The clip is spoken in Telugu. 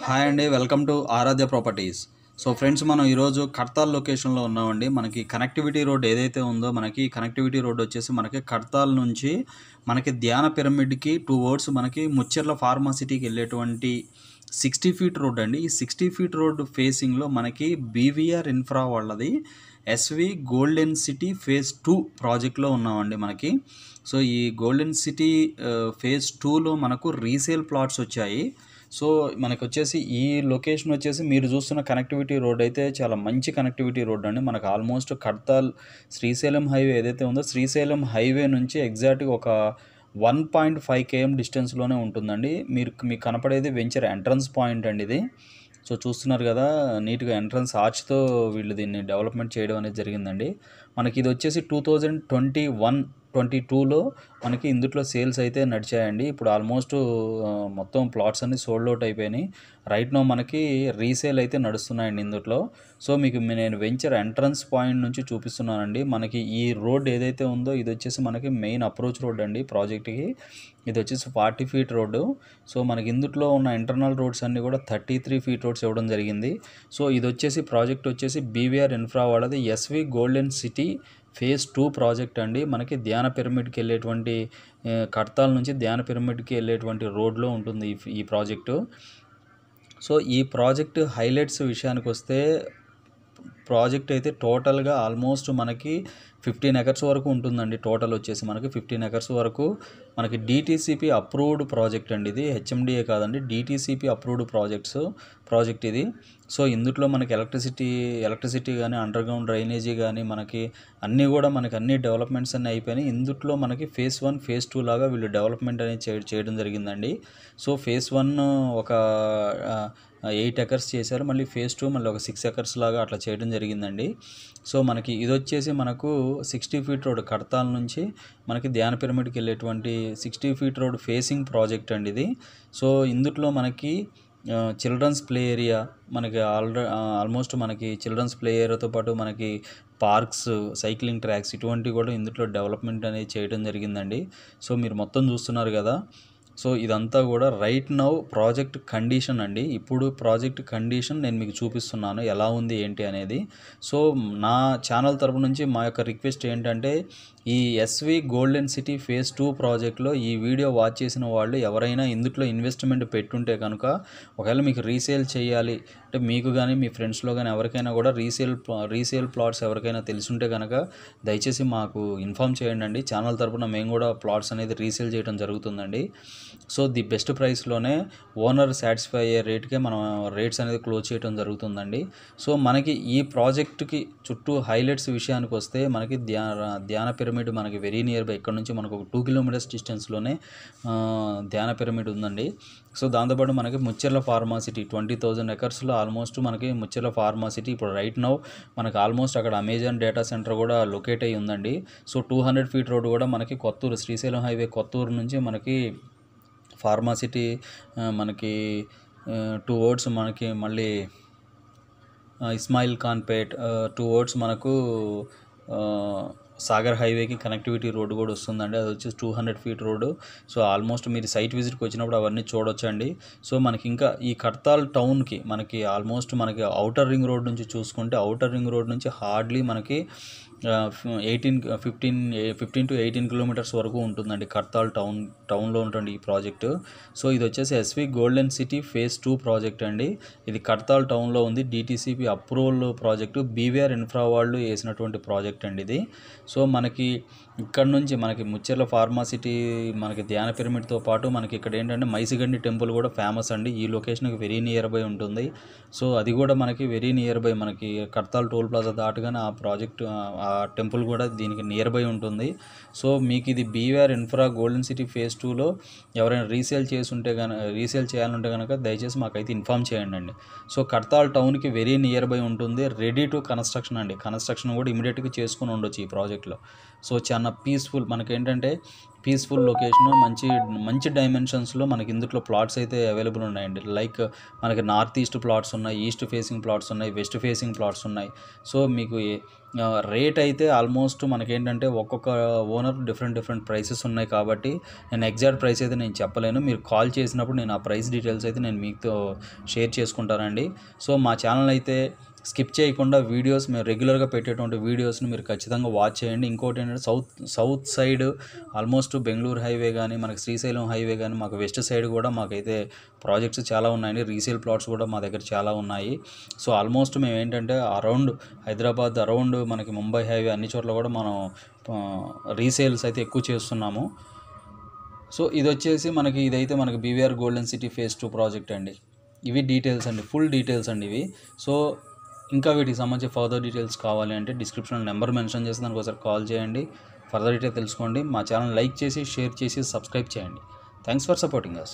హాయ్ అండి, welcome to Aaradhya properties. So friends, మనం ఈరోజు కడ్తాల్ లొకేషన్లో ఉన్నామండి. మనకి కనెక్టివిటీ రోడ్ ఏదైతే ఉందో, మనకి కనెక్టివిటీ రోడ్ వచ్చేసి మనకి కడ్తాల్ నుంచి మనకి ధ్యాన పిరమిడ్కి టువర్డ్స్ మనకి ముచ్చెర్ల ఫార్మాసిటీకి వెళ్ళేటువంటి 60 ఫీట్ రోడ్ అండి. ఈ 60 ఫీట్ రోడ్ ఫేసింగ్లో మనకి బీవీఆర్ ఇన్ఫ్రా వాళ్ళది ఎస్వి గోల్డెన్ సిటీ ఫేజ్ 2 ప్రాజెక్ట్లో ఉన్నామండి మనకి. సో ఈ గోల్డెన్ సిటీ ఫేజ్ 2లో మనకు రీసేల్ ప్లాట్స్ వచ్చాయి. సో మనకు వచ్చేసి ఈ లొకేషన్ వచ్చేసి మీరు చూస్తున్న కనెక్టివిటీ రోడ్ అయితే చాలా మంచి కనెక్టివిటీ రోడ్ అండి. మనకు ఆల్మోస్ట్ కడ్తాల్ శ్రీశైలం హైవే ఏదైతే ఉందో, శ్రీశైలం హైవే నుంచి ఎగ్జాక్ట్గా ఒక 1.5 km డిస్టెన్స్లోనే ఉంటుందండి. మీకు కనపడేది వెంచర్ ఎంట్రన్స్ పాయింట్ అండి ఇది. సో చూస్తున్నారు కదా, నీట్గా ఎంట్రన్స్ ఆర్చ్తో వీళ్ళు దీన్ని డెవలప్మెంట్ చేయడం అనేది జరిగిందండి. మనకి ఇది వచ్చేసి 2021-22లో మనకి ఇందులో సేల్స్ అయితే నడిచాయండి. ఇప్పుడు ఆల్మోస్ట్ మొత్తం ప్లాట్స్ అన్ని సోల్డ్ అవుట్ అయిపోయినాయి. రైట్ నో మనకి రీసేల్ అయితే నడుస్తున్నాయండి ఇందులో. సో మీకు నేను వెంచర్ ఎంట్రన్స్ పాయింట్ నుంచి చూపిస్తున్నానండి. మనకి ఈ రోడ్ ఏదైతే ఉందో ఇది వచ్చేసి మనకి మెయిన్ అప్రోచ్ రోడ్ అండి ప్రాజెక్ట్కి. ఇది వచ్చేసి 40 ఫీట్ రోడ్డు. సో మనకి ఇందులో ఉన్న ఇంటర్నల్ రోడ్స్ అన్నీ కూడా 33 ఫీట్ రోడ్స్ ఇవ్వడం జరిగింది. సో ఇది వచ్చేసి ప్రాజెక్ట్ వచ్చేసి బీవీఆర్ ఇన్ఫ్రా వాళ్ళది SV golden city phase 2 project అండి. మనకి ధ్యాన పిరమిడ్కి వెళ్ళేటువంటి కడ్తాల్ నుంచి ధ్యాన పిరమిడ్కి వెళ్ళేటువంటి రోడ్లో ఉంటుంది ఈ ప్రాజెక్టు. సో ఈ ప్రాజెక్ట్ హైలైట్స్ విషయానికి వస్తే, ప్రాజెక్ట్ అయితే టోటల్గా ఆల్మోస్ట్ మనకి 15 ఎకర్స్ వరకు ఉంటుందండి. టోటల్ వచ్చేసి మనకి 15 ఎకర్స్ వరకు మనకి డిటీసీపీ అప్రూవ్డ్ ప్రాజెక్ట్ అండి ఇది. హెచ్ఎండిఏ కాదండి, డిటీసీపీ అప్రూవ్డ్ ప్రాజెక్ట్ ఇది. సో ఇందులో మనకి ఎలక్ట్రిసిటీ కానీ, అండర్ గ్రౌండ్ డ్రైనేజీ కానీ, మనకి అన్నీ కూడా మనకి అన్ని డెవలప్మెంట్స్ అన్నీ అయిపోయినాయి. ఇందులో మనకి ఫేజ్ 1 ఫేజ్ 2 లాగా వీళ్ళు డెవలప్మెంట్ అనేది చేయడం జరిగిందండి. సో ఫేజ్ 1 ఒక 8 ఎకర్స్ చేశారు, మళ్ళీ ఫేజ్ 2 మళ్ళీ ఒక 6 ఎకర్స్ లాగా అట్లా చేయడం జరిగిందండి. సో మనకి ఇది వచ్చేసి మనకు 60 ఫీట్ రోడ్ కడ్తాల్ నుంచి మనకి ధ్యాన పిరమిడ్కి వెళ్ళేటువంటి 60 ఫీట్ రోడ్ ఫేసింగ్ ప్రాజెక్ట్ అండి ఇది. సో ఇందులో మనకి చిల్డ్రన్స్ ప్లే ఏరియా, మనకి ఆల్మోస్ట్ మనకి చిల్డ్రన్స్ ప్లే ఏరియాతో పాటు మనకి పార్క్స్, సైక్లింగ్ ట్రాక్స్ ఇటువంటివి కూడా ఇందులో డెవలప్మెంట్ అనేది చేయడం జరిగిందండి. సో మీరు మొత్తం చూస్తున్నారు కదా. సో ఇదంతా కూడా రైట్ నౌ ప్రాజెక్ట్ కండిషన్ అండి. ఇప్పుడు ప్రాజెక్ట్ కండిషన్ నేను మీకు చూపిస్తున్నాను ఎలా ఉంది ఏంటి అనేది. సో నా ఛానల్ తరపు నుంచి మా యొక్క రిక్వెస్ట్ ఏంటంటే, ఈ ఎస్వి గోల్డెన్ సిటీ ఫేజ్ 2 ప్రాజెక్ట్లో ఈ వీడియో వాచ్ చేసిన వాళ్ళు ఎవరైనా ఇందులో ఇన్వెస్ట్మెంట్ పెట్టుంటే కనుక, ఒకవేళ మీకు రీసేల్ చేయాలి అంటే, మీకు కానీ మీ ఫ్రెండ్స్లో కానీ ఎవరికైనా కూడా రీసేల్ ప్లాట్స్ ఎవరికైనా తెలుసుంటే కనుక దయచేసి మాకు ఇన్ఫామ్ చేయండి అండి. ఛానల్ తరపున మేము కూడా ప్లాట్స్ అనేది రీసేల్ చేయడం జరుగుతుందండి. సో ది బెస్ట్ ప్రైస్లోనే ఓనర్ సాటిస్ఫై అయ్యే రేట్కే మనం రేట్స్ అనేది క్లోజ్ చేయడం జరుగుతుందండి. సో మనకి ఈ ప్రాజెక్ట్కి చుట్టూ హైలైట్స్ విషయానికి వస్తే, మనకి ధ్యాన పిరమిడ్ మనకి వెరీ నియర్ బై, ఇక్కడ నుంచి మనకు ఒక 2 కిలోమీటర్స్ డిస్టెన్స్లోనే ధ్యాన పిరమిడ్ ఉందండి. సో దాంతోపాటు మనకి ముచ్చెర్ల ఫార్మాసిటీ 20,000 ఎకర్స్లో ఆల్మోస్ట్ మనకి ముచ్చెర్ల ఫార్మాసిటీ ఇప్పుడు రైట్ నౌ మనకి ఆల్మోస్ట్ అక్కడ అమెజాన్ డేటా సెంటర్ కూడా లొకేట్ అయ్యి ఉందండి. సో 200 ఫీట్ రోడ్ కూడా మనకి కొత్తూరు, శ్రీశైలం హైవే కొత్తూరు నుంచి మనకి ఫార్మాసిటీ మనకి టువర్డ్స్ మనకి మళ్ళీ ఇస్మాయిల్ ఖాన్పేట్ టువర్డ్స్ మనకు సాగర్ హైవేకి కనెక్టివిటీ రోడ్డు కూడా వస్తుందండి. అది వచ్చేసి 200 ఫీట్ రోడ్డు. సో ఆల్మోస్ట్ మీరు సైట్ విజిట్కి వచ్చినప్పుడు అవన్నీ చూడొచ్చండి. సో మనకి ఇంకా ఈ కడ్తాల్ టౌన్కి మనకి ఆల్మోస్ట్ మనకి ఔటర్ రింగ్ రోడ్ నుంచి చూసుకుంటే, ఔటర్ రింగ్ రోడ్ నుంచి హార్డ్లీ మనకి 15 to 18 కిలోమీటర్స్ వరకు ఉంటుందండి కడ్తాల్ టౌన్లో ఉంటుంది ఈ ప్రాజెక్టు. సో ఇది వచ్చేసి SV golden city phase 2 project అండి. ఇది కడ్తాల్ టౌన్లో ఉంది. DTCP approval project, BVR infra వాళ్ళు వేసినటువంటి ప్రాజెక్ట్ అండి ఇది. సో మనకి ఇక్కడ నుంచి మనకి ముచ్చెర్ల ఫార్మాసిటీ, మనకి ధ్యాన పిరమిడ్తో పాటు మనకి ఇక్కడ ఏంటంటే మైసిగండి టెంపుల్ కూడా ఫేమస్ అండి. ఈ లొకేషన్కి వెరీ నియర్ బై ఉంటుంది. సో అది కూడా మనకి వెరీ నియర్ బై, మనకి కడ్తాల్ టోల్ ప్లాజా దాటగానే ఆ ప్రాజెక్ట్, ఆ టెంపుల్ కూడా దీనికి నియర్ బై ఉంటుంది. సో మీకు ఇది BVR infra golden city phase 2లో ఎవరైనా రీసేల్ చేయాలంటే కనుక దయచేసి మాకైతే ఇన్ఫామ్ చేయండి అండి. సో కడ్తాల్ టౌన్కి వెరీ నియర్ బై ఉంటుంది. రెడీ టు కన్స్ట్రక్షన్ అండి. కన్స్ట్రక్షన్ కూడా ఇమీడియట్గా చేసుకుని ఉండొచ్చు ఈ ప్రాజెక్ట్లో. సో చాలా పీస్ఫుల్, మనకేంటంటే పీస్ఫుల్ లొకేషన్, మంచి మంచి డైమెన్షన్స్లో మనకి ఇందులో ప్లాట్స్ అయితే అవైలబుల్ ఉన్నాయండి. లైక్ మనకి నార్త్ ఈస్ట్ ప్లాట్స్ ఉన్నాయి, ఈస్ట్ ఫేసింగ్ ప్లాట్స్ ఉన్నాయి, వెస్ట్ ఫేసింగ్ ప్లాట్స్ ఉన్నాయి. సో మీకు రేట్ అయితే ఆల్మోస్ట్ మనకేంటంటే ఒక్కొక్క ఓనర్ డిఫరెంట్ ప్రైసెస్ ఉన్నాయి కాబట్టి నేను ఎగ్జాక్ట్ ప్రైస్ అయితే నేను చెప్పలేను. మీరు కాల్ చేసినప్పుడు నేను ఆ ప్రైస్ డీటెయిల్స్ అయితే నేను మీతో షేర్ చేసుకుంటానండి. సో మా ఛానల్ అయితే స్కిప్ చేయకుండా వీడియోస్, మేము రెగ్యులర్గా పెట్టేటువంటి వీడియోస్ని మీరు ఖచ్చితంగా వాచ్ చేయండి. ఇంకోటి ఏంటంటే south side almost Bengaluru highway కానీ, మనకి శ్రీశైలం హైవే కానీ, మాకు వెస్ట్ సైడ్ కూడా మాకైతే ప్రాజెక్ట్స్ చాలా ఉన్నాయండి. రీసేల్ ప్లాట్స్ కూడా మా దగ్గర చాలా ఉన్నాయి. సో ఆల్మోస్ట్ మేము ఏంటంటే అరౌండ్ హైదరాబాద్, అరౌండ్ మనకి ముంబై హైవే అన్ని చోట్ల కూడా మనం రీసేల్స్ అయితే ఎక్కువ చేస్తున్నాము. సో ఇదైతే మనకి BVR golden city phase 2 project అండి. ఇవి డీటెయిల్స్ అండి, ఫుల్ డీటెయిల్స్ అండి ఇవి. సో ఇంకా వీటికి సంబంధించి ఫర్దర్ డీటెయిల్స్ కావాలి అంటే డిస్క్రిప్షన్లో నెంబర్ మెన్షన్ చేసి దానికి ఒకసారి కాల్ చేయండి, ఫర్దర్ డీటెయిల్ తెలుసుకోండి. మా ఛానల్ లైక్ చేసి, షేర్ చేసి, సబ్స్క్రైబ్ చేయండి. Thanks for supporting us.